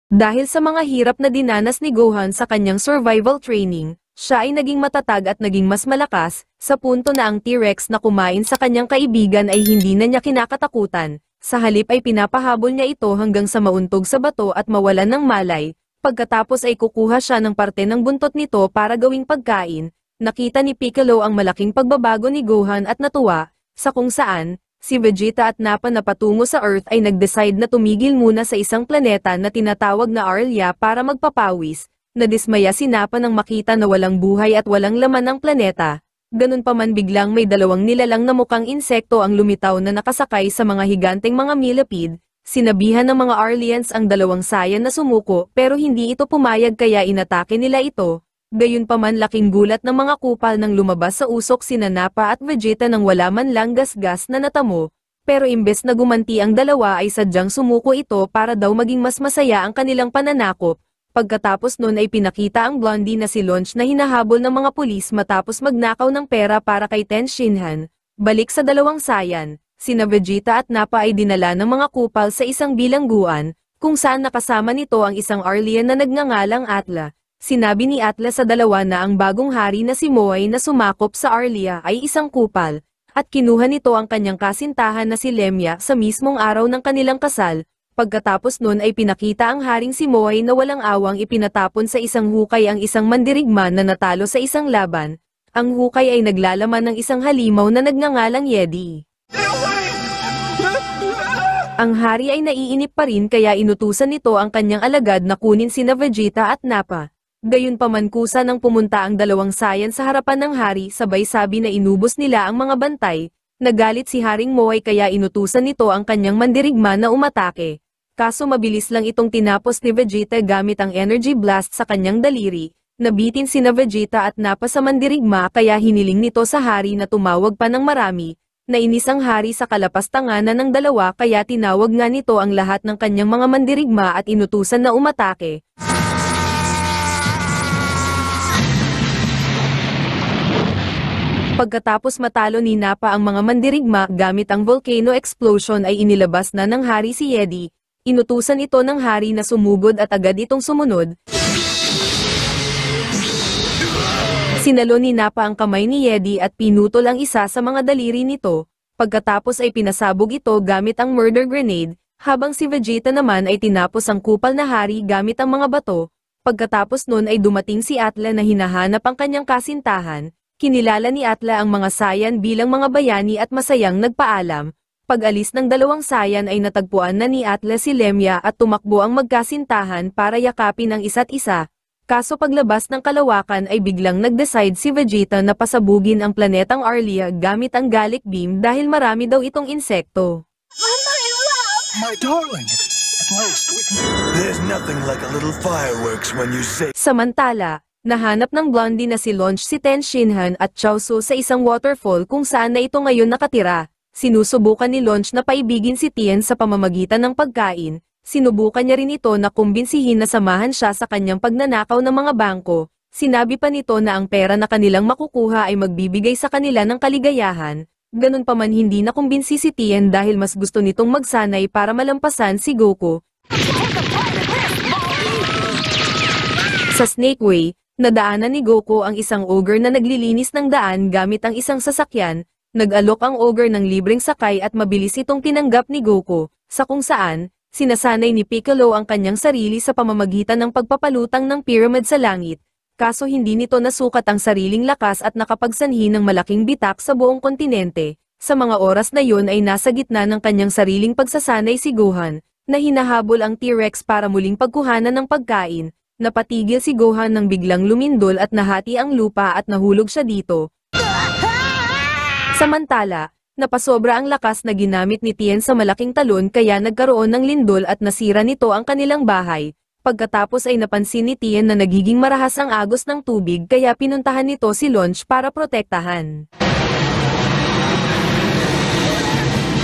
Dahil sa mga hirap na dinanas ni Gohan sa kanyang survival training, siya ay naging matatag at naging mas malakas, sa punto na ang T-Rex na kumain sa kanyang kaibigan ay hindi na niya kinakatakutan, sa halip ay pinapahabol niya ito hanggang sa mauntog sa bato at mawalan ng malay, pagkatapos ay kukuha siya ng parte ng buntot nito para gawing pagkain. Nakita ni Piccolo ang malaking pagbabago ni Gohan at natuwa, sa kung saan, si Vegeta at Nappa na patungo sa Earth ay nag-decide na tumigil muna sa isang planeta na tinatawag na Arlia para magpapawis. Nadismaya si Nappa nang makita na walang buhay at walang laman ang planeta. Ganun pa man biglang may dalawang nilalang na mukhang insekto ang lumitaw na nakasakay sa mga higanteng mga millipede. Sinabihan ng mga Arlians ang dalawang Saiyan na sumuko pero hindi ito pumayag kaya inatake nila ito. Gayunpaman laking gulat ng mga kupal nang lumabas sa usok sina Nappa at Vegeta nang wala man lang gasgas na natamo, pero imbes na gumanti ang dalawa ay sadyang sumuko ito para daw maging mas masaya ang kanilang pananakop. Pagkatapos nun ay pinakita ang blondie na si Launch na hinahabol ng mga pulis matapos magnakaw ng pera para kay Ten Shinhan. Balik sa dalawang Saiyan, sina Vegeta at Nappa ay dinala ng mga kupal sa isang bilangguan, kung saan nakasama nito ang isang Arlian na nagngangalang Atla. Sinabi ni Atlas sa dalawa na ang bagong hari na si Moai na sumakop sa Arlia ay isang kupal, at kinuha nito ang kanyang kasintahan na si Lemia sa mismong araw ng kanilang kasal. Pagkatapos nun ay pinakita ang haring si Moai na walang awang ipinatapon sa isang hukay ang isang mandirigma na natalo sa isang laban. Ang hukay ay naglalaman ng isang halimaw na nagngangalang Yedi. Ang hari ay naiinip pa rin kaya inutusan nito ang kanyang alagad na kunin sina Vegeta at Nappa. Gayunpaman kusa nang pumunta ang dalawang Saiyan sa harapan ng hari sabay sabi na inubos nila ang mga bantay. Nagalit si Haring Moai kaya inutusan nito ang kanyang mandirigma na umatake. Kaso mabilis lang itong tinapos ni Vegeta gamit ang energy blast sa kanyang daliri. Nabitin sina Vegeta at Nappa sa mandirigma kaya hiniling nito sa hari na tumawag pa ng marami. Nainis ang hari sa kalapastanganan ng dalawa kaya tinawag nga nito ang lahat ng kanyang mga mandirigma at inutusan na umatake. Pagkatapos matalo ni Nappa ang mga mandirigma gamit ang volcano explosion ay inilabas na ng hari si Yedi. Inutusan ito ng hari na sumugod at agad itong sumunod. Sinalo ni Nappa ang kamay ni Yedi at pinutol ang isa sa mga daliri nito. Pagkatapos ay pinasabog ito gamit ang murder grenade, habang si Vegeta naman ay tinapos ang kupal na hari gamit ang mga bato. Pagkatapos nun ay dumating si Atla na hinahanap ang kanyang kasintahan. Kinilala ni Atla ang mga Saiyan bilang mga bayani at masayang nagpaalam. Pag-alis ng dalawang Saiyan ay natagpuan na ni Atla si Lemia at tumakbo ang magkasintahan para yakapin ang isa't isa. Kaso paglabas ng kalawakan ay biglang nag-decide si Vegeta na pasabugin ang planetang Arlia gamit ang Gallic Beam dahil marami daw itong insekto. Mama, in love! My darling! There's nothing like a little fireworks when you say... Samantala, nahanap ng blondie na si Launch si Ten Shinhan at Chaozu sa isang waterfall kung saan na ito ngayon nakatira. Sinusubukan ni Launch na paibigin si Tien sa pamamagitan ng pagkain. Sinubukan niya rin ito na kumbinsihin na samahan siya sa kanyang pagnanakaw ng mga bangko. Sinabi pa nito na ang pera na kanilang makukuha ay magbibigay sa kanila ng kaligayahan. Ganun pa man hindi nakumbinsi si Tien dahil mas gusto nitong magsanay para malampasan si Goku. Sa Snake Way, nadaanan ni Goku ang isang ogre na naglilinis ng daan gamit ang isang sasakyan. Nag-alok ang ogre ng libreng sakay at mabilis itong tinanggap ni Goku, sa kung saan, sinasanay ni Piccolo ang kanyang sarili sa pamamagitan ng pagpapalutang ng pyramid sa langit. Kaso hindi nito nasukat ang sariling lakas at nakapagsanhi ng malaking bitak sa buong kontinente. Sa mga oras na yun ay nasa gitna ng kanyang sariling pagsasanay si Gohan, na hinahabol ang T-Rex para muling pagkuhanan ng pagkain. Napatigil si Gohan nang biglang lumindol at nahati ang lupa at nahulog siya dito. Samantala, napasobra ang lakas na ginamit ni Tien sa malaking talon kaya nagkaroon ng lindol at nasira nito ang kanilang bahay. Pagkatapos ay napansin ni Tien na nagiging marahas ang agos ng tubig kaya pinuntahan nito si Launch para protektahan.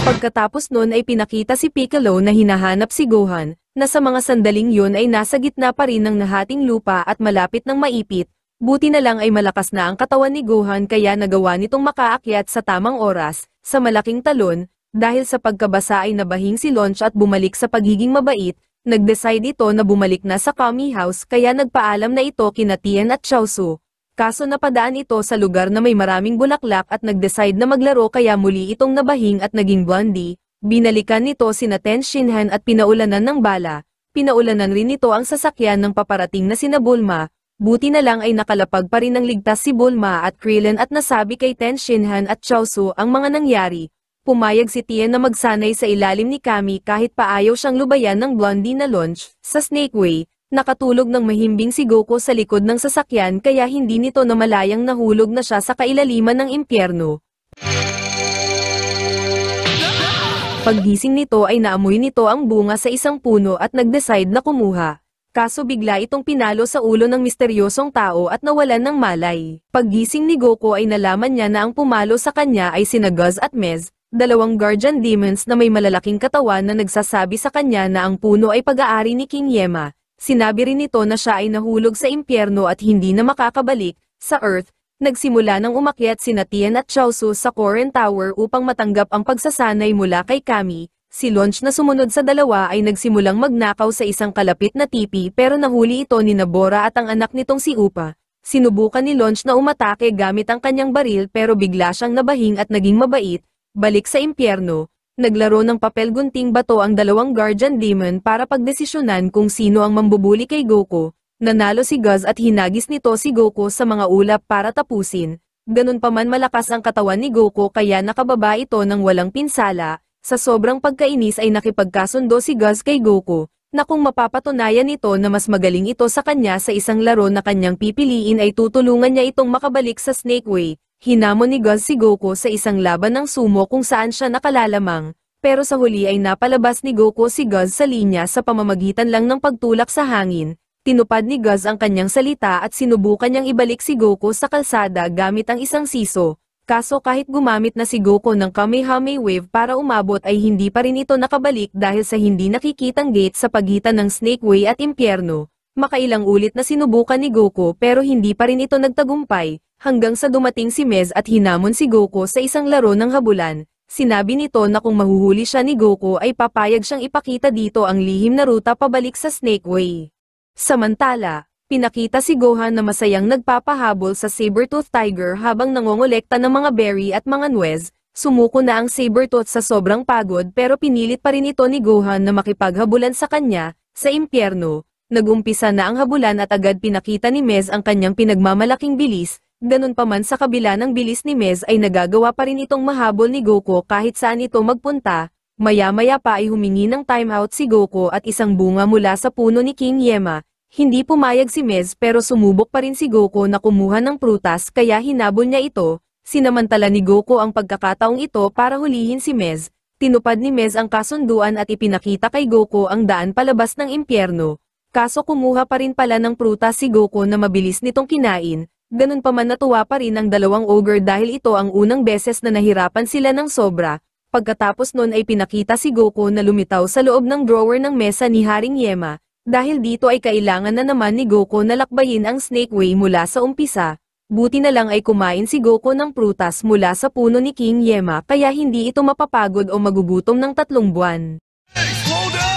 Pagkatapos nun ay pinakita si Piccolo na hinahanap si Gohan, na sa mga sandaling yun ay nasa gitna pa rin ng nahating lupa at malapit ng maipit. Buti na lang ay malakas na ang katawan ni Gohan kaya nagawa nitong makaakyat sa tamang oras, sa malaking talon, dahil sa pagkabasa ay nabahing si Launch at bumalik sa pagiging mabait. Nag-decide ito na bumalik na sa Kami House kaya nagpaalam na ito kina Tien at Chaozu. Kaso napadaan ito sa lugar na may maraming bulaklak at nag-decide na maglaro kaya muli itong nabahing at naging blondie. Binalikan nito sina Ten Shinhan at pinaulanan ng bala. Pinaulanan rin nito ang sasakyan ng paparating na sina Bulma. Buti na lang ay nakalapag pa rin ng ligtas si Bulma at Krillin at nasabi kay Ten Shinhan at Chaozu ang mga nangyari. Pumayag si Tien na magsanay sa ilalim ni Kami kahit pa ayaw siyang lubayan ng blondie na launch. Sa Snake Way, nakatulog ng mahimbing si Goku sa likod ng sasakyan kaya hindi nito namalayang nahulog na siya sa kailaliman ng impyerno. Paggising nito ay naamoy nito ang bunga sa isang puno at nag-decide na kumuha. Kaso bigla itong pinalo sa ulo ng misteryosong tao at nawalan ng malay. Paggising ni Goku ay nalaman niya na ang pumalo sa kanya ay sina Guz at Mez, dalawang guardian demons na may malalaking katawan na nagsasabi sa kanya na ang puno ay pag-aari ni King Yema. Sinabi rin nito na siya ay nahulog sa impyerno at hindi na makakabalik sa Earth. Nagsimula nang umakyat sina Tien at Chaozu sa Koren Tower upang matanggap ang pagsasanay mula kay Kami. Si Launch na sumunod sa dalawa ay nagsimulang magnakaw sa isang kalapit na tipi pero nahuli ito ni Nabora at ang anak nitong si Upa. Sinubukan ni Launch na umatake gamit ang kanyang baril pero bigla siyang nabahing at naging mabait. Balik sa impyerno, naglaro ng papel gunting bato ang dalawang guardian demon para pagdesisyonan kung sino ang mambubuli kay Goku. Nanalo si Guz at hinagis nito si Goku sa mga ulap para tapusin. Ganun pa man malakas ang katawan ni Goku kaya nakababa ito ng walang pinsala. Sa sobrang pagkainis ay nakipagkasundo si Guz kay Goku, na kung mapapatunayan ito na mas magaling ito sa kanya sa isang laro na kanyang pipiliin ay tutulungan niya itong makabalik sa Snake Way. Hinamon ni Guz si Goku sa isang laban ng sumo kung saan siya nakalalamang, pero sa huli ay napalabas ni Goku si Guz sa linya sa pamamagitan lang ng pagtulak sa hangin. Tinupad ni Guz ang kanyang salita at sinubukan niyang ibalik si Goku sa kalsada gamit ang isang siso. Kaso kahit gumamit na si Goku ng Kamehameha Wave para umabot ay hindi pa rin ito nakabalik dahil sa hindi nakikitang gate sa pagitan ng Snake Way at Impyerno. Makailang ulit na sinubukan ni Goku pero hindi pa rin ito nagtagumpay, hanggang sa dumating si Mez at hinamon si Goku sa isang laro ng habulan. Sinabi nito na kung mahuhuli siya ni Goku ay papayag siyang ipakita dito ang lihim na ruta pabalik sa Snake Way. Samantala, pinakita si Gohan na masayang nagpapahabol sa Sabertooth Tiger habang nangongolekta ng mga berry at mga nuez. Sumuko na ang Sabertooth sa sobrang pagod pero pinilit pa rin ito ni Gohan na makipaghabulan sa kanya. Sa impyerno, nag-umpisa na ang habulan at agad pinakita ni Mez ang kanyang pinagmamalaking bilis. Ganun pa man sa kabila ng bilis ni Mez ay nagagawa pa rin itong mahabol ni Goku kahit saan ito magpunta. Maya-maya pa ay humingi ng timeout si Goku at isang bunga mula sa puno ni King Yema. Hindi pumayag si Mez pero sumubok pa rin si Goku na kumuha ng prutas kaya hinabol niya ito. Sinamantala ni Goku ang pagkakataong ito para hulihin si Mez. Tinupad ni Mez ang kasunduan at ipinakita kay Goku ang daan palabas ng impyerno. Kaso kumuha pa rin pala ng prutas si Goku na mabilis nitong kinain. Ganun pa man natuwa pa rin ang dalawang ogre dahil ito ang unang beses na nahirapan sila ng sobra. Pagkatapos nun ay pinakita si Goku na lumitaw sa loob ng drawer ng mesa ni Haring Yema. Dahil dito ay kailangan na naman ni Goku na lakbayin ang Snake Way mula sa umpisa. Buti na lang ay kumain si Goku ng prutas mula sa puno ni King Yema kaya hindi ito mapapagod o magugutom ng 3 buwan. Slow down!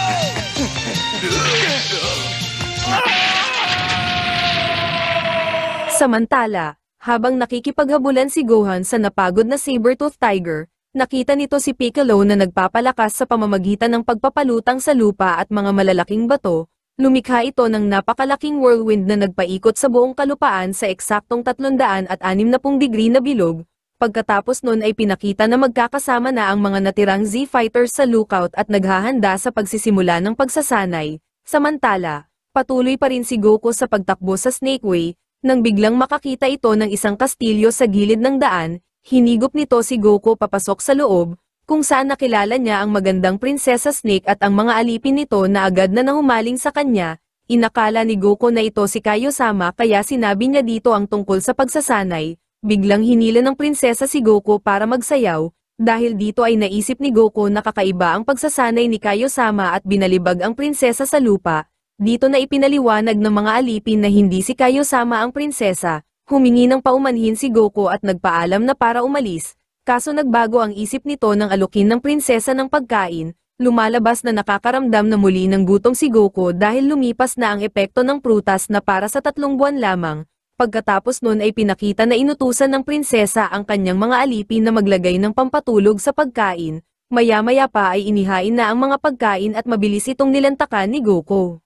Samantala, habang nakikipaghabulan si Gohan sa napagod na Sabertooth Tiger, nakita nito si Piccolo na nagpapalakas sa pamamagitan ng pagpapalutang sa lupa at mga malalaking bato. Lumikha ito ng napakalaking whirlwind na nagpaikot sa buong kalupaan sa eksaktong 360 degree na bilog. Pagkatapos nun ay pinakita na magkakasama na ang mga natirang Z-Fighters sa lookout at naghahanda sa pagsisimula ng pagsasanay. Samantala, patuloy pa rin si Goku sa pagtakbo sa Snake Way, nang biglang makakita ito ng isang kastilyo sa gilid ng daan. Hinigop nito si Goku papasok sa loob, kung saan nakilala niya ang magandang Prinsesa Snake at ang mga alipin nito na agad na nahumaling sa kanya. Inakala ni Goku na ito si Kaio-sama kaya sinabi niya dito ang tungkol sa pagsasanay. Biglang hinila ng prinsesa si Goku para magsayaw, dahil dito ay naisip ni Goku na kakaiba ang pagsasanay ni Kaio-sama at binalibag ang prinsesa sa lupa. Dito na ipinaliwanag ng mga alipin na hindi si Kaio-sama ang prinsesa. Humingi ng paumanhin si Goku at nagpaalam na para umalis. Kaso nagbago ang isip nito nang alukin ng prinsesa ng pagkain. Lumalabas na nakakaramdam na muli ng gutom si Goku dahil lumipas na ang epekto ng prutas na para sa 3 buwan lamang. Pagkatapos nun ay pinakita na inutusan ng prinsesa ang kanyang mga alipin na maglagay ng pampatulog sa pagkain. Maya-maya pa ay inihain na ang mga pagkain at mabilis itong nilantakan ni Goku.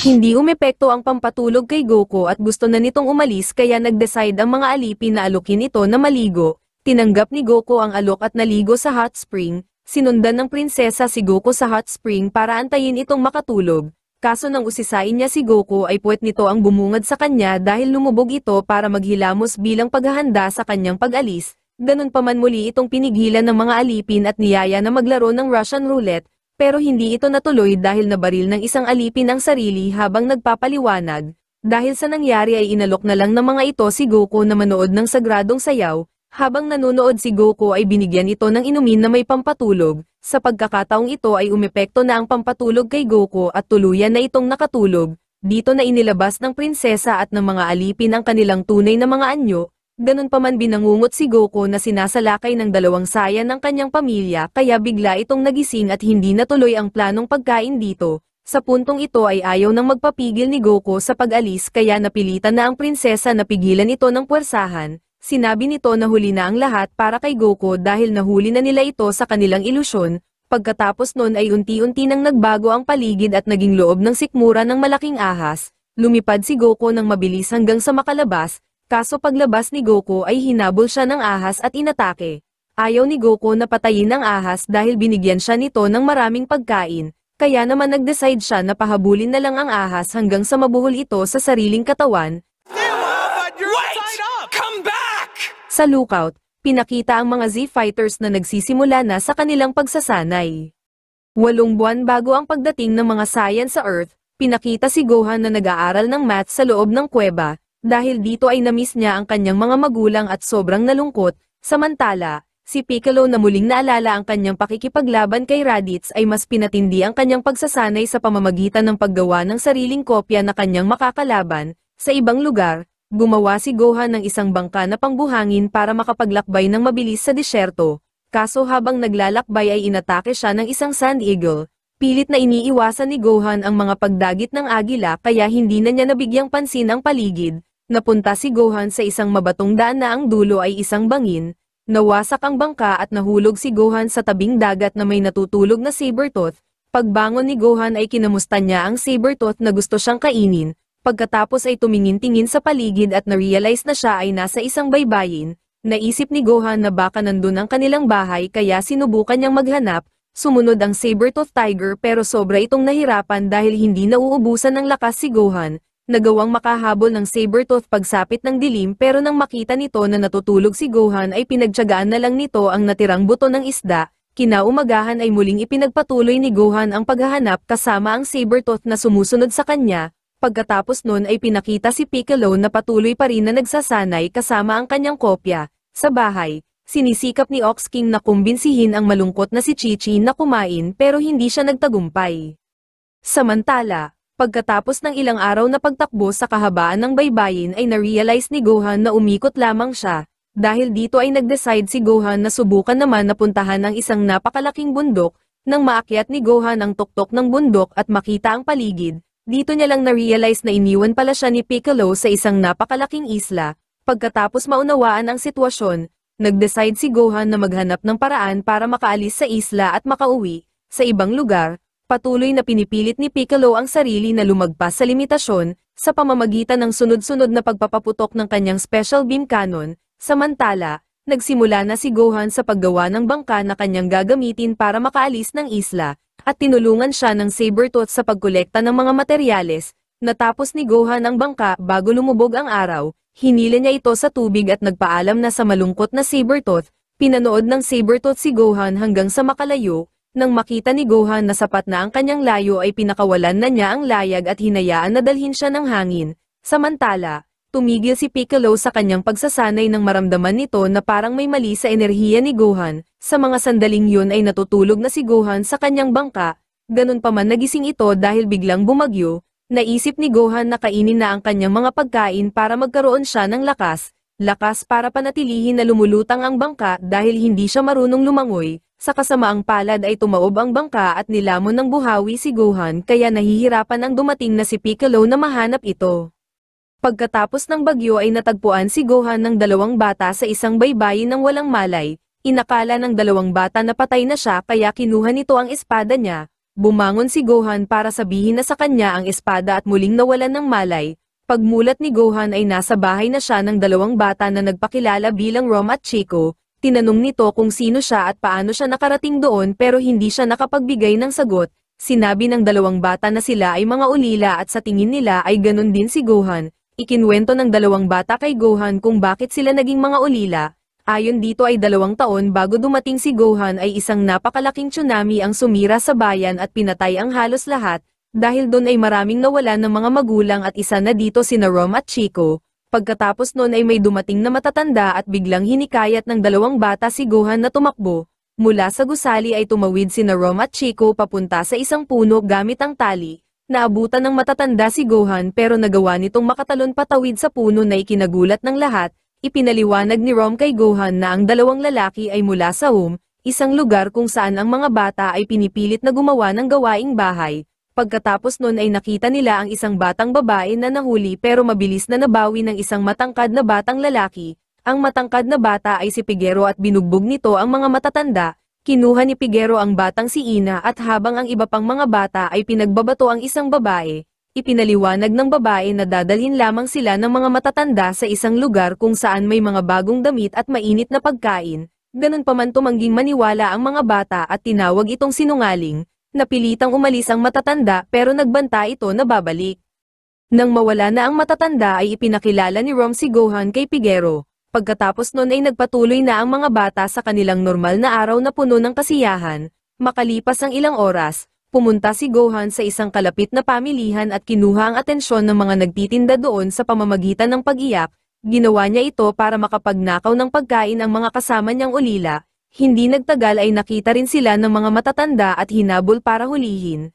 Hindi umepekto ang pampatulog kay Goku at gusto na nitong umalis kaya nag-decide ang mga alipin na alukin ito na maligo. Tinanggap ni Goku ang alok at naligo sa hot spring. Sinundan ng prinsesa si Goku sa hot spring para antayin itong makatulog. Kaso nang usisain niya si Goku ay puwet nito ang bumungad sa kanya dahil lumubog ito para maghilamos bilang paghahanda sa kanyang pag-alis. Ganun pa man muli itong pinigilan ng mga alipin at niyaya na maglaro ng Russian roulette, pero hindi ito natuloy dahil nabaril ng isang alipin ang sarili habang nagpapaliwanag. Dahil sa nangyari ay inalok na lang ng mga ito si Goku na manood ng sagradong sayaw. Habang nanonood si Goku ay binigyan ito ng inumin na may pampatulog. Sa pagkakataong ito ay umepekto na ang pampatulog kay Goku at tuluyan na itong nakatulog. Dito na inilabas ng prinsesa at ng mga alipin ang kanilang tunay na mga anyo. Ganun pa man binangungot si Goku na sinasalakay ng 2 sayan ng kanyang pamilya kaya bigla itong nagising at hindi natuloy ang planong pagkain dito. Sa puntong ito ay ayaw nang magpapigil ni Goku sa pag-alis kaya napilitan na ang prinsesa na pigilan ito ng puwersahan. Sinabi nito na huli na ang lahat para kay Goku dahil nahuli na nila ito sa kanilang ilusyon. Pagkatapos nun ay unti-unti nang nagbago ang paligid at naging loob ng sikmura ng malaking ahas. Lumipad si Goku ng mabilis hanggang sa makalabas, kaso paglabas ni Goku ay hinabol siya ng ahas at inatake. Ayaw ni Goku na patayin ang ahas dahil binigyan siya nito ng maraming pagkain, kaya naman nag-decide siya na pahabulin na lang ang ahas hanggang sa mabuhol ito sa sariling katawan. Sa lookout, pinakita ang mga Z-Fighters na nagsisimula na sa kanilang pagsasanay. 8 buwan bago ang pagdating ng mga Saiyan sa Earth, pinakita si Gohan na nag-aaral ng math sa loob ng kuweba, dahil dito ay namiss niya ang kanyang mga magulang at sobrang nalungkot. Samantala, si Piccolo na muling naalala ang kanyang pakikipaglaban kay Raditz ay mas pinatindi ang kanyang pagsasanay sa pamamagitan ng paggawa ng sariling kopya na kanyang makakalaban. Sa ibang lugar, gumawa si Gohan ng isang bangka na pangbuhangin para makapaglakbay ng mabilis sa disyerto. Kaso habang naglalakbay ay inatake siya ng isang Sand Eagle. Pilit na iniiwasan ni Gohan ang mga pagdagit ng agila kaya hindi na niya nabigyang pansin ang paligid. Napunta si Gohan sa isang mabatong daan na ang dulo ay isang bangin. Nawasak ang bangka at nahulog si Gohan sa tabing dagat na may natutulog na Sabertooth. Pagbangon ni Gohan ay kinamusta niya ang Sabertooth na gusto siyang kainin. Pagkatapos ay tumingin-tingin sa paligid at na-realize na siya ay nasa isang baybayin. Naisip ni Gohan na baka nandun ang kanilang bahay kaya sinubukan niyang maghanap. Sumunod ang Sabertooth Tiger pero sobra itong nahirapan dahil hindi nauubusan ng lakas si Gohan. Nagawang makahabol ng Sabertooth pagsapit ng dilim pero nang makita nito na natutulog si Gohan ay pinagtiyagaan na lang nito ang natirang buto ng isda. Kinaumagahan ay muling ipinagpatuloy ni Gohan ang paghahanap kasama ang Sabertooth na sumusunod sa kanya. Pagkatapos nun ay pinakita si Piccolo na patuloy pa rin na nagsasanay kasama ang kanyang kopya. Sa bahay, sinisikap ni Ox King na kumbinsihin ang malungkot na si Chi-Chi na kumain pero hindi siya nagtagumpay. Samantala, pagkatapos ng ilang araw na pagtakbo sa kahabaan ng baybayin ay na-realize ni Gohan na umikot lamang siya. Dahil dito ay nag-decide si Gohan na subukan naman na puntahan ang isang napakalaking bundok. Nang maakyat ni Gohan ang tuktok ng bundok at makita ang paligid, dito niya lang na-realize na iniwan pala siya ni Piccolo sa isang napakalaking isla. Pagkatapos maunawaan ang sitwasyon, nag-decide si Gohan na maghanap ng paraan para makaalis sa isla at makauwi. Sa ibang lugar, patuloy na pinipilit ni Piccolo ang sarili na lumagpas sa limitasyon, sa pamamagitan ng sunod-sunod na pagpapaputok ng kanyang Special Beam Cannon. Samantala, nagsimula na si Gohan sa paggawa ng bangka na kanyang gagamitin para makaalis ng isla. At tinulungan siya ng Sabertooth sa pagkolekta ng mga materyales. Natapos ni Gohan ang bangka bago lumubog ang araw, hinila niya ito sa tubig at nagpaalam na sa malungkot na Sabertooth. Pinanood ng Sabertooth si Gohan hanggang sa makalayo. Nang makita ni Gohan na sapat na ang kanyang layo ay pinakawalan na niya ang layag at hinayaan na dalhin siya ng hangin. Samantala, tumigil si Piccolo sa kanyang pagsasanay nang maramdaman nito na parang may mali sa enerhiya ni Gohan. Sa mga sandaling yun ay natutulog na si Gohan sa kanyang bangka. Ganun pa man nagising ito dahil biglang bumagyo. Naisip ni Gohan na kainin na ang kanyang mga pagkain para magkaroon siya ng lakas. Lakas para panatilihin na lumulutang ang bangka dahil hindi siya marunong lumangoy. Sa kasamaang palad ay tumaob ang bangka at nilamon ng buhawi si Gohan kaya nahihirapan ang dumating na si Piccolo na mahanap ito. Pagkatapos ng bagyo ay natagpuan si Gohan ng dalawang bata sa isang baybayin ng walang malay. Inakala ng dalawang bata na patay na siya kaya kinuha nito ang espada niya. Bumangon si Gohan para sabihin na sa kanya ang espada at muling nawalan ng malay. Pagmulat ni Gohan ay nasa bahay na siya ng dalawang bata na nagpakilala bilang Rom at Chico. Tinanong nito kung sino siya at paano siya nakarating doon pero hindi siya nakapagbigay ng sagot. Sinabi ng dalawang bata na sila ay mga ulila at sa tingin nila ay ganun din si Gohan. Ikinwento ng dalawang bata kay Gohan kung bakit sila naging mga ulila. Ayon dito ay 2 taon bago dumating si Gohan ay isang napakalaking tsunami ang sumira sa bayan at pinatay ang halos lahat. Dahil doon ay maraming nawalan ng mga magulang at isa na dito sina Rom at Chico. Pagkatapos noon ay may dumating na matatanda at biglang hinikayat ng dalawang bata si Gohan na tumakbo. Mula sa gusali ay tumawid sina Rom at Chico papunta sa isang puno gamit ang tali. Naabutan ng matatanda si Gohan pero nagawa nitong makatalon patawid sa puno na ikinagulat ng lahat. Ipinaliwanag ni Rom kay Gohan na ang dalawang lalaki ay mula sa home, isang lugar kung saan ang mga bata ay pinipilit na gumawa ng gawaing bahay. Pagkatapos nun ay nakita nila ang isang batang babae na nahuli pero mabilis na nabawi ng isang matangkad na batang lalaki. Ang matangkad na bata ay si Pigero at binugbog nito ang mga matatanda. Kinuha ni Pigero ang batang si Ina at habang ang iba pang mga bata ay pinagbabato ang isang babae. Ipinaliwanag ng babae na dadalhin lamang sila ng mga matatanda sa isang lugar kung saan may mga bagong damit at mainit na pagkain. Ganun pa man tumangging maniwala ang mga bata at tinawag itong sinungaling. Napilitang umalis ang matatanda pero nagbanta ito na babalik. Nang mawala na ang matatanda ay ipinakilala ni Rom si Gohan kay Pigero. Pagkatapos nun ay nagpatuloy na ang mga bata sa kanilang normal na araw na puno ng kasiyahan. Makalipas ang ilang oras, pumunta si Gohan sa isang kalapit na pamilihan at kinuha ang atensyon ng mga nagtitinda doon sa pamamagitan ng pag-iyak. Ginawa niya ito para makapagnakaw ng pagkain ang mga kasama niyang ulila. Hindi nagtagal ay nakita rin sila ng mga matatanda at hinabol para hulihin.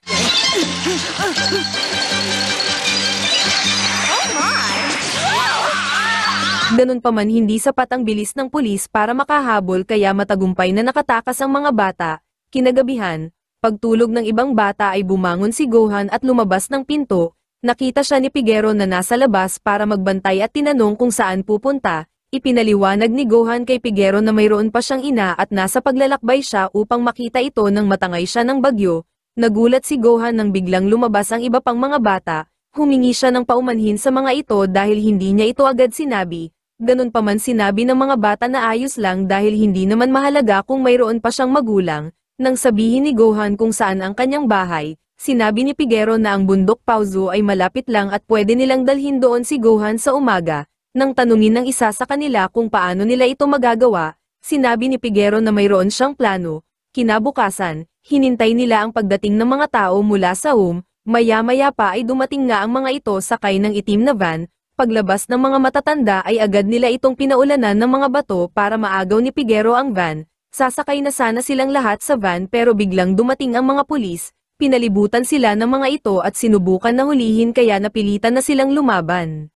Ganun pa man hindi sapat ang bilis ng pulis para makahabol kaya matagumpay na nakatakas ang mga bata. Kinagabihan, pagtulog ng ibang bata ay bumangon si Gohan at lumabas ng pinto. Nakita siya ni Pigero na nasa labas para magbantay at tinanong kung saan pupunta. Ipinaliwanag ni Gohan kay Pigero na mayroon pa siyang ina at nasa paglalakbay siya upang makita ito nang matangay siya ng bagyo. Nagulat si Gohan nang biglang lumabas ang iba pang mga bata. Humingi siya ng paumanhin sa mga ito dahil hindi niya ito agad sinabi. Ganun pa man sinabi ng mga bata na ayos lang dahil hindi naman mahalaga kung mayroon pa siyang magulang. Nang sabihin ni Gohan kung saan ang kanyang bahay, sinabi ni Pigero na ang bundok Pauzo ay malapit lang at pwede nilang dalhin doon si Gohan sa umaga. Nang tanungin ng isa sa kanila kung paano nila ito magagawa, sinabi ni Pigero na mayroon siyang plano. Kinabukasan, hinintay nila ang pagdating ng mga tao mula sa home, maya-maya pa ay dumating nga ang mga ito sakay ng itim na van. Paglabas ng mga matatanda ay agad nila itong pinaulanan ng mga bato para maagaw ni Pigero ang van. Sasakay na sana silang lahat sa van pero biglang dumating ang mga pulis, pinalibutan sila ng mga ito at sinubukan na hulihin kaya napilitan na silang lumaban.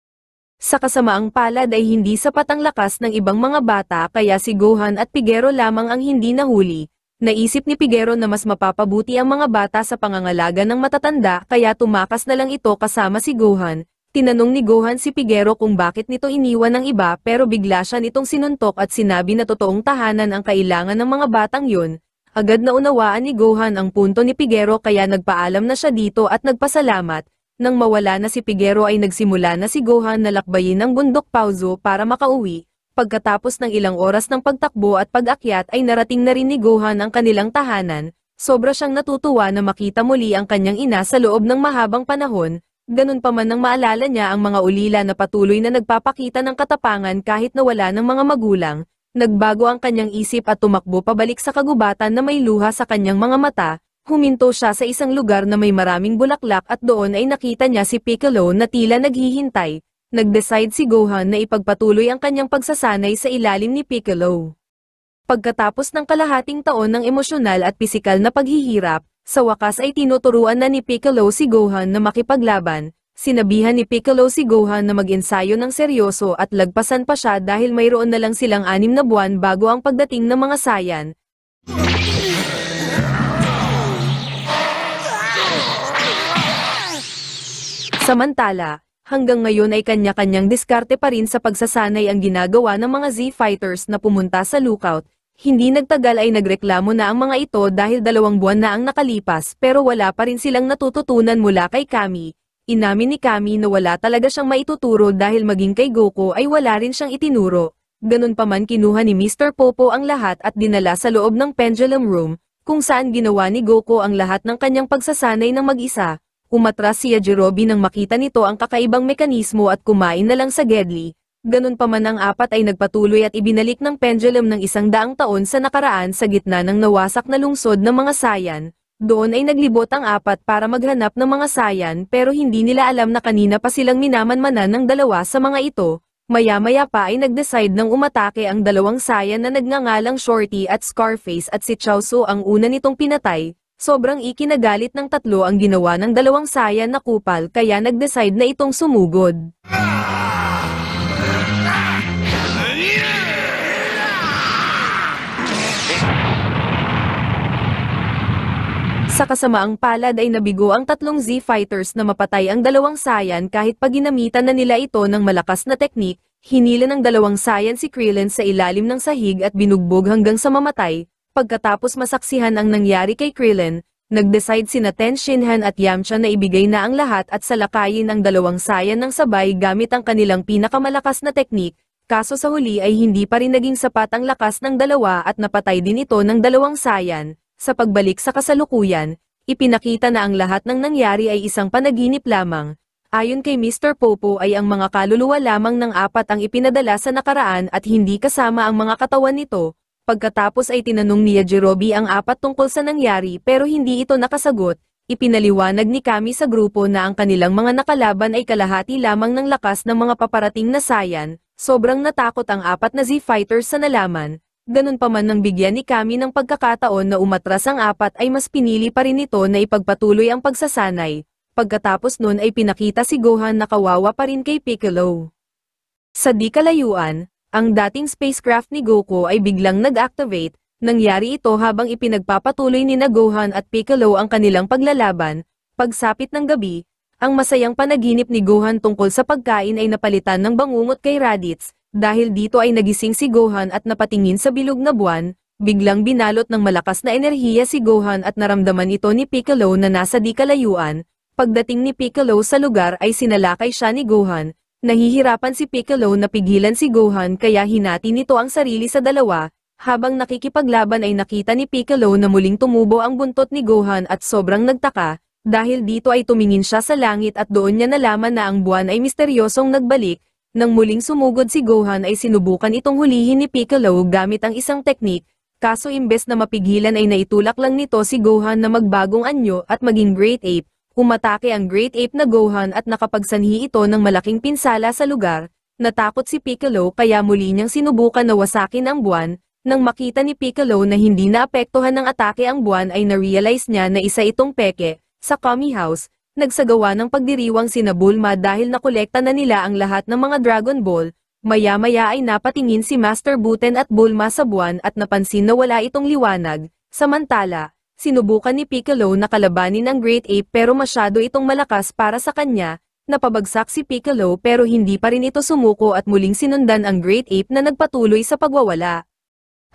Sa kasamaang palad ay hindi sapat ang lakas ng ibang mga bata kaya si Gohan at Pigero lamang ang hindi nahuli. Naisip ni Pigero na mas mapapabuti ang mga bata sa pangangalaga ng matatanda kaya tumakas na lang ito kasama si Gohan. Tinanong ni Gohan si Pigero kung bakit nito iniwan ng iba pero bigla siya nitong sinuntok at sinabi na totoong tahanan ang kailangan ng mga batang yun. Agad na unawaan ni Gohan ang punto ni Pigero kaya nagpaalam na siya dito at nagpasalamat. Nang mawala na si Pigero ay nagsimula na si Gohan na lakbayin ang bundok Pauzo para makauwi. Pagkatapos ng ilang oras ng pagtakbo at pag-akyat ay narating na rin ni Gohan ang kanilang tahanan. Sobra siyang natutuwa na makita muli ang kanyang ina sa loob ng mahabang panahon. Ganun pa man nang maalala niya ang mga ulila na patuloy na nagpapakita ng katapangan kahit nawala ng mga magulang. Nagbago ang kanyang isip at tumakbo pabalik sa kagubatan na may luha sa kanyang mga mata. Huminto siya sa isang lugar na may maraming bulaklak at doon ay nakita niya si Piccolo na tila naghihintay. Nag-decide si Gohan na ipagpatuloy ang kanyang pagsasanay sa ilalim ni Piccolo. Pagkatapos ng kalahating taon ng emosyonal at pisikal na paghihirap, sa wakas ay tinuturuan na ni Piccolo si Gohan na makipaglaban. Sinabihan ni Piccolo si Gohan na mag-ensayo ng seryoso at lagpasan pa siya dahil mayroon na lang silang 6 na buwan bago ang pagdating ng mga Saiyan. Samantala, hanggang ngayon ay kanya-kanyang diskarte pa rin sa pagsasanay ang ginagawa ng mga Z-Fighters na pumunta sa lookout. Hindi nagtagal ay nagreklamo na ang mga ito dahil 2 buwan na ang nakalipas pero wala pa rin silang natututunan mula kay Kami. Inamin ni Kami na wala talaga siyang maituturo dahil maging kay Goku ay wala rin siyang itinuro. Ganun pa man kinuha ni Mr. Popo ang lahat at dinala sa loob ng Pendulum Room, kung saan ginawa ni Goku ang lahat ng kanyang pagsasanay ng mag-isa. Umatras si Yajirobe nang makita nito ang kakaibang mekanismo at kumain na lang sa Gedli. Ganun pa man ang 4 ay nagpatuloy at ibinalik ng pendulum ng 100 taon sa nakaraan sa gitna ng nawasak na lungsod ng mga Saiyan. Doon ay naglibot ang 4 para maghanap ng mga Saiyan pero hindi nila alam na kanina pa silang minamanmanan ng 2 sa mga ito. Maya-maya pa ay nag-decide ng umatake ang 2 Saiyan na nagngangalang Shorty at Scarface at si Chaozu ang una nitong pinatay. Sobrang ikinagalit ng 3 ang ginawa ng 2 Saiyan na kupal kaya nag-decide na itong sumugod. Sa kasamaang palad ay nabigo ang 3 Z-Fighters na mapatay ang 2 Saiyan kahit pag ginamitan na nila ito ng malakas na teknik, hinila ng 2 Saiyan si Krillin sa ilalim ng sahig at binugbog hanggang sa mamatay. Pagkatapos masaksihan ang nangyari kay Krillin, nag-decide sina Ten Shinhan at Yamcha na ibigay na ang lahat at salakayin ang 2 Saiyan ng sabay gamit ang kanilang pinakamalakas na teknik, kaso sa huli ay hindi pa rin naging sapat ang lakas ng 2 at napatay din ito ng 2 Saiyan. Sa pagbalik sa kasalukuyan, ipinakita na ang lahat ng nangyari ay isang panaginip lamang. Ayon kay Mr. Popo ay ang mga kaluluwa lamang ng 4 ang ipinadala sa nakaraan at hindi kasama ang mga katawan nito. Pagkatapos ay tinanong ni Yajirobe ang 4 tungkol sa nangyari pero hindi ito nakasagot. Ipinaliwanag ni Kami sa grupo na ang kanilang mga nakalaban ay kalahati lamang ng lakas ng mga paparating na Saiyan. Sobrang natakot ang 4 na Z-Fighters sa nalaman. Ganun pa man nang bigyan ni Kami ng pagkakataon na umatras ang 4 ay mas pinili pa rin ito na ipagpatuloy ang pagsasanay. Pagkatapos nun ay pinakita si Gohan na kawawa pa rin kay Piccolo. Sa di kalayuan, ang dating spacecraft ni Goku ay biglang nag-activate. Nangyari ito habang ipinagpapatuloy ni Gohan at Piccolo ang kanilang paglalaban. Pagsapit ng gabi, ang masayang panaginip ni Gohan tungkol sa pagkain ay napalitan ng bangungot kay Raditz. Dahil dito ay nagising si Gohan at napatingin sa bilog na buwan, biglang binalot ng malakas na enerhiya si Gohan at naramdaman ito ni Piccolo na nasa di kalayuan. Pagdating ni Piccolo sa lugar ay sinalakay siya ni Gohan. Nahihirapan si Piccolo na pigilan si Gohan kaya hinati nito ang sarili sa 2, habang nakikipaglaban ay nakita ni Piccolo na muling tumubo ang buntot ni Gohan at sobrang nagtaka, dahil dito ay tumingin siya sa langit at doon niya nalaman na ang buwan ay misteryosong nagbalik. Nang muling sumugod si Gohan ay sinubukan itong hulihin ni Piccolo gamit ang isang teknik, kaso imbes na mapigilan ay naitulak lang nito si Gohan na magbagong anyo at maging Great Ape. Umatake ang Great Ape na Gohan at nakapagsanhi ito ng malaking pinsala sa lugar. Natakot si Piccolo kaya muli niyang sinubukan na wasakin ang buwan. Nang makita ni Piccolo na hindi naapektuhan ng atake ang buwan ay na-realize niya na isa itong peke. Sa Kami House, nagsagawa ng pagdiriwang sina Bulma dahil nakolekta na nila ang lahat ng mga Dragon Ball. Maya-maya ay napatingin si Master Buten at Bulma sa buwan at napansin na wala itong liwanag. Samantala, sinubukan ni Piccolo na kalabanin ang Great Ape pero masyado itong malakas para sa kanya. Napabagsak si Piccolo pero hindi pa rin ito sumuko at muling sinundan ang Great Ape na nagpatuloy sa pagwawala.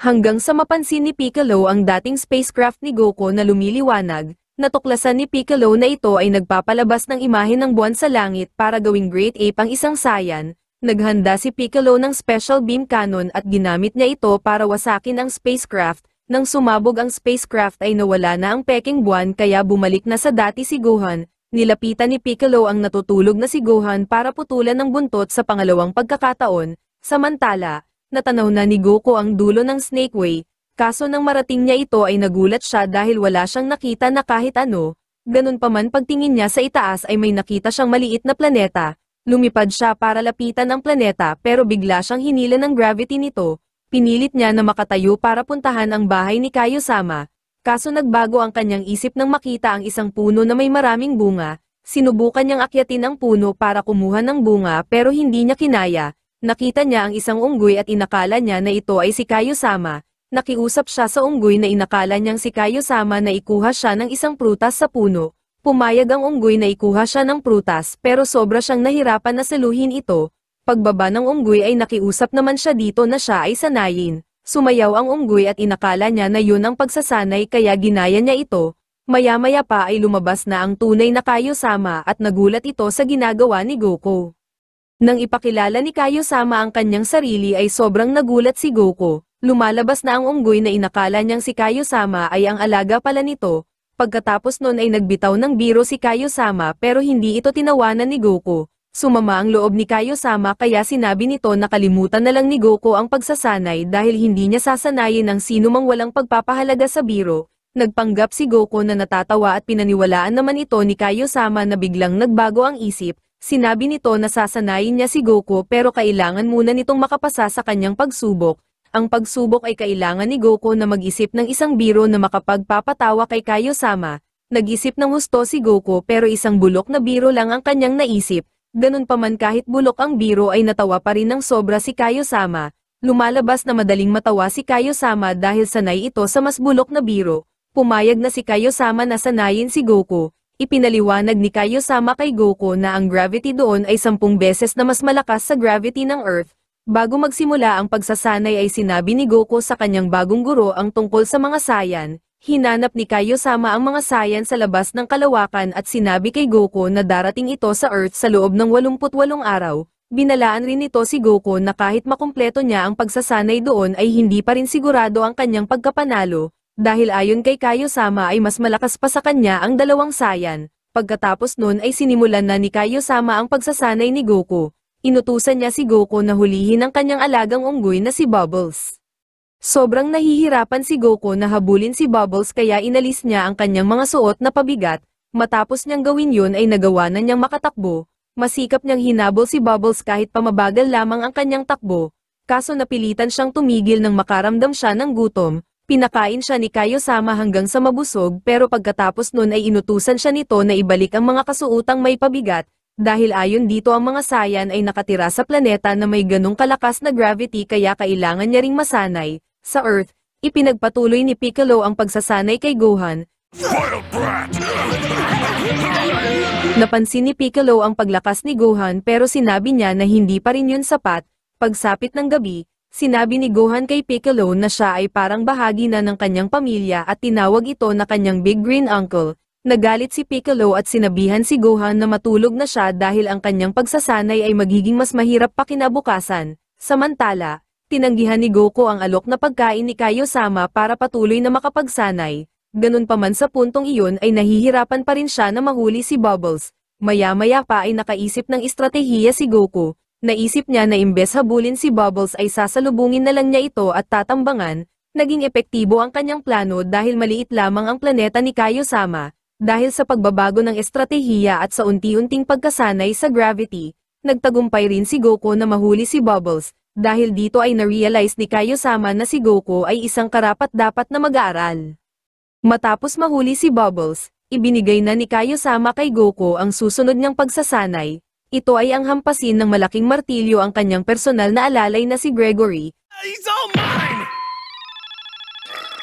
Hanggang sa mapansin ni Piccolo ang dating spacecraft ni Goku na lumiliwanag. Natuklasan ni Piccolo na ito ay nagpapalabas ng imahe ng buwan sa langit para gawing Great Ape ang isang Saiyan. Naghanda si Piccolo ng Special Beam Cannon at ginamit niya ito para wasakin ang spacecraft. Nang sumabog ang spacecraft ay nawala na ang peking buwan kaya bumalik na sa dati si Gohan. Nilapitan ni Piccolo ang natutulog na si Gohan para putulan ng buntot sa pangalawang pagkakataon. Samantala, natanaw na ni Goku ang dulo ng Snake Way. Kaso nang marating niya ito ay nagulat siya dahil wala siyang nakita na kahit ano. Ganun pa man pagtingin niya sa itaas ay may nakita siyang maliit na planeta. Lumipad siya para lapitan ang planeta pero bigla siyang hinila ng gravity nito. Pinilit niya na makatayo para puntahan ang bahay ni Kaio-sama. Kaso nagbago ang kanyang isip nang makita ang isang puno na may maraming bunga. Sinubukan niyang akyatin ang puno para kumuha ng bunga pero hindi niya kinaya. Nakita niya ang isang unggoy at inakala niya na ito ay si Kaio-sama. Nakiusap siya sa unggoy na inakala niyang si Kayo-sama na ikuha siya ng isang prutas sa puno. Pumayag ang unggoy na ikuha siya ng prutas pero sobra siyang nahirapan na saluhin ito. Pagbaba ng unggoy ay nakiusap naman siya dito na siya ay sanayin. Sumayaw ang unggoy at inakala niya na yun ang pagsasanay kaya ginaya niya ito. Maya-maya pa ay lumabas na ang tunay na Kayo-sama at nagulat ito sa ginagawa ni Goku. Nang ipakilala ni Kayo-sama ang kanyang sarili ay sobrang nagulat si Goku. Lumalabas na ang unggoy na inakala niyang si Kayo-sama ay ang alaga pala nito. Pagkatapos nun ay nagbitaw ng biro si Kayo-sama pero hindi ito tinawanan ni Goku. Sumama ang loob ni Kayo-sama kaya sinabi nito na kalimutan na lang ni Goku ang pagsasanay dahil hindi niya sasanayin ang sinumang walang pagpapahalaga sa biro. Nagpanggap si Goku na natatawa at pinaniwalaan naman ito ni Kayo-sama na biglang nagbago ang isip. Sinabi nito na sasanayin niya si Goku pero kailangan muna nitong makapasa sa kanyang pagsubok. Ang pagsubok ay kailangan ni Goku na mag-isip ng isang biro na makapagpapatawa kay Kayo-sama. Nag-isip ng husto si Goku pero isang bulok na biro lang ang kanyang naisip. Ganun pa man kahit bulok ang biro ay natawa pa rin ng sobra si Kayo-sama. Lumalabas na madaling matawa si Kayo-sama dahil sanay ito sa mas bulok na biro. Pumayag na si Kayo-sama na sanayin si Goku. Ipinaliwanag ni Kayo-sama kay Goku na ang gravity doon ay 10 beses na mas malakas sa gravity ng Earth. Bago magsimula ang pagsasanay ay sinabi ni Goku sa kanyang bagong guro ang tungkol sa mga Saiyan. Hinanap ni Kayo-sama ang mga Saiyan sa labas ng kalawakan at sinabi kay Goku na darating ito sa Earth sa loob ng 88 araw. Binalaan rin nito si Goku na kahit makumpleto niya ang pagsasanay doon ay hindi pa rin sigurado ang kanyang pagkapanalo, dahil ayon kay Kayo-sama ay mas malakas pa sa kanya ang dalawang Saiyan. Pagkatapos nun ay sinimulan na ni Kayo-sama ang pagsasanay ni Goku. Inutusan niya si Goku na hulihin ang kanyang alagang unggoy na si Bubbles. Sobrang nahihirapan si Goku na habulin si Bubbles kaya inalis niya ang kanyang mga suot na pabigat. Matapos niyang gawin yun ay nagawa na niyang makatakbo. Masikap niyang hinabol si Bubbles kahit pamabagal lamang ang kanyang takbo. Kaso napilitan siyang tumigil nang makaramdam siya ng gutom. Pinakain siya ni Kayo-sama hanggang sa mabusog pero pagkatapos nun ay inutusan siya nito na ibalik ang mga kasuotang may pabigat. Dahil ayon dito ang mga Saiyan ay nakatira sa planeta na may ganong kalakas na gravity kaya kailangan niya ring masanay. Sa Earth, ipinagpatuloy ni Piccolo ang pagsasanay kay Gohan. Spoiled brat! Napansin ni Piccolo ang paglakas ni Gohan pero sinabi niya na hindi pa rin yun sapat. Pagsapit ng gabi, sinabi ni Gohan kay Piccolo na siya ay parang bahagi na ng kanyang pamilya at tinawag ito na kanyang Big Green Uncle. Nagalit si Piccolo at sinabihan si Gohan na matulog na siya dahil ang kanyang pagsasanay ay magiging mas mahirap pa kinabukasan. Samantala, tinanggihan ni Goku ang alok na pagkain ni Kayo-sama para patuloy na makapagsanay. Ganun pa man sa puntong iyon ay nahihirapan pa rin siya na mahuli si Bubbles. Maya-maya pa ay nakaisip ng estratehiya si Goku. Naisip niya na imbes habulin si Bubbles ay sasalubungin na lang niya ito at tatambangan. Naging epektibo ang kanyang plano dahil maliit lamang ang planeta ni Kayo-sama. Dahil sa pagbabago ng estratehiya at sa unti-unting pagkasanay sa gravity, nagtagumpay rin si Goku na mahuli si Bubbles, dahil dito ay na-realize ni Kayo-sama na si Goku ay isang karapat-dapat na mag-aaral. Matapos mahuli si Bubbles, ibinigay na ni Kayo-sama kay Goku ang susunod niyang pagsasanay. Ito ay ang hampasin ng malaking martilyo ang kanyang personal na alalay na si Gregory. He's all mine!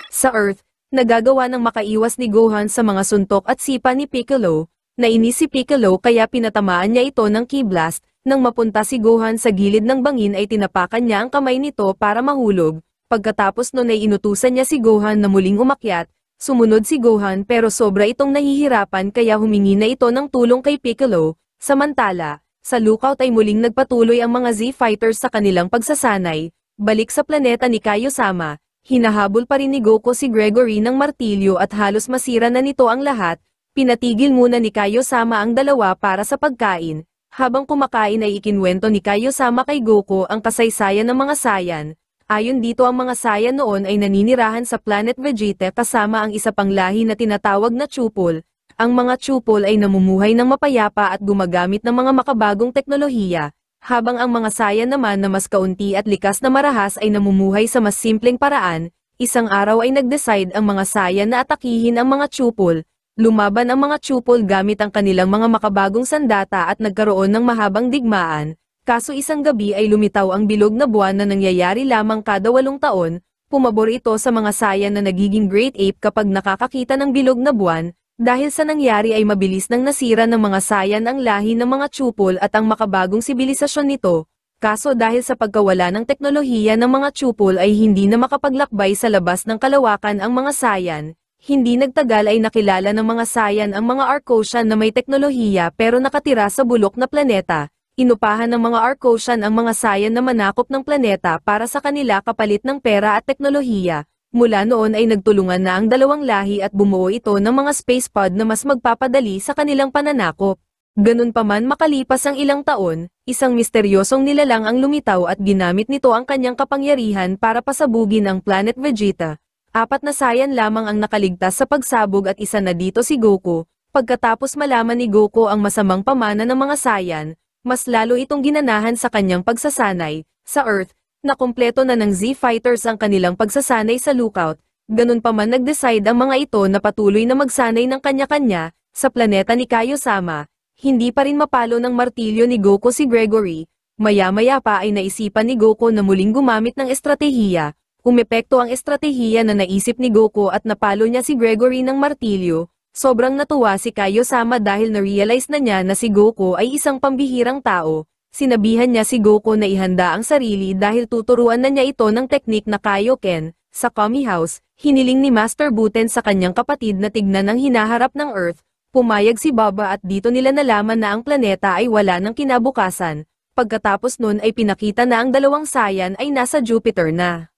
Sa Earth, nagagawa ng makaiwas ni Gohan sa mga suntok at sipa ni Piccolo. Nainis si Piccolo kaya pinatamaan niya ito ng ki blast. Nang mapunta si Gohan sa gilid ng bangin ay tinapakan niya ang kamay nito para mahulog. Pagkatapos nun ay inutusan niya si Gohan na muling umakyat. Sumunod si Gohan pero sobra itong nahihirapan kaya humingi na ito ng tulong kay Piccolo. Samantala, sa lookout ay muling nagpatuloy ang mga Z-Fighters sa kanilang pagsasanay. Balik sa planeta ni Kayo-sama. Hinahabol pa rin ni Goku si Gregory ng martilyo at halos masira na nito ang lahat. Pinatigil muna ni Kayo-sama ang dalawa para sa pagkain. Habang kumakain ay ikinwento ni Kayo-sama kay Goku ang kasaysayan ng mga Saiyan. Ayon dito ang mga Saiyan noon ay naninirahan sa Planet Vegeta kasama ang isa pang lahi na tinatawag na Chupol. Ang mga Chupol ay namumuhay ng mapayapa at gumagamit ng mga makabagong teknolohiya. Habang ang mga Saiyan naman na mas kaunti at likas na marahas ay namumuhay sa mas simpleng paraan, isang araw ay nag-decide ang mga Saiyan na atakihin ang mga Chupol. Lumaban ang mga Chupol gamit ang kanilang mga makabagong sandata at nagkaroon ng mahabang digmaan. Kaso isang gabi ay lumitaw ang bilog na buwan na nangyayari lamang kada 8 taon. Pumabor ito sa mga Saiyan na nagiging Great Ape kapag nakakakita ng bilog na buwan, dahil sa nangyari ay mabilis nang nasira ng mga Saiyan ang lahi ng mga Chupol at ang makabagong sibilisasyon nito, kaso dahil sa pagkawala ng teknolohiya ng mga Chupol ay hindi na makapaglakbay sa labas ng kalawakan ang mga Saiyan. Hindi nagtagal ay nakilala ng mga Saiyan ang mga Arcosian na may teknolohiya pero nakatira sa bulok na planeta. Inupahan ng mga Arcosian ang mga Saiyan na manakop ng planeta para sa kanila kapalit ng pera at teknolohiya. Mula noon ay nagtulungan na ang dalawang lahi at bumuo ito ng mga space pod na mas magpapadali sa kanilang pananakop. Ganun pa man makalipas ang ilang taon, isang misteryosong nilalang ang lumitaw at ginamit nito ang kanyang kapangyarihan para pasabugin ang Planet Vegeta. 4 na Saiyan lamang ang nakaligtas sa pagsabog at isa na dito si Goku. Pagkatapos malaman ni Goku ang masamang pamana ng mga Saiyan, mas lalo itong ginanahan sa kanyang pagsasanay. Sa Earth, na kumpleto na ng Z-Fighters ang kanilang pagsasanay sa lookout, ganun pa man nag-decide ang mga ito na patuloy na magsanay ng kanya-kanya. Sa planeta ni Kaio-sama, hindi pa rin mapalo ng martilyo ni Goku si Gregory. Maya-maya pa ay naisipan ni Goku na muling gumamit ng estratehiya. Umepekto ang estratehiya na naisip ni Goku at napalo niya si Gregory ng martilyo. Sobrang natuwa si Kaio-sama dahil na-realize na niya na si Goku ay isang pambihirang tao. Sinabihan niya si Goku na ihanda ang sarili dahil tuturuan na niya ito ng teknik na Kaioken. Sa Kami House, hiniling ni Master Buten sa kanyang kapatid na tignan ang hinaharap ng Earth. Pumayag si Baba at dito nila nalaman na ang planeta ay wala ng kinabukasan. Pagkatapos nun ay pinakita na ang dalawang Saiyan ay nasa Jupiter na.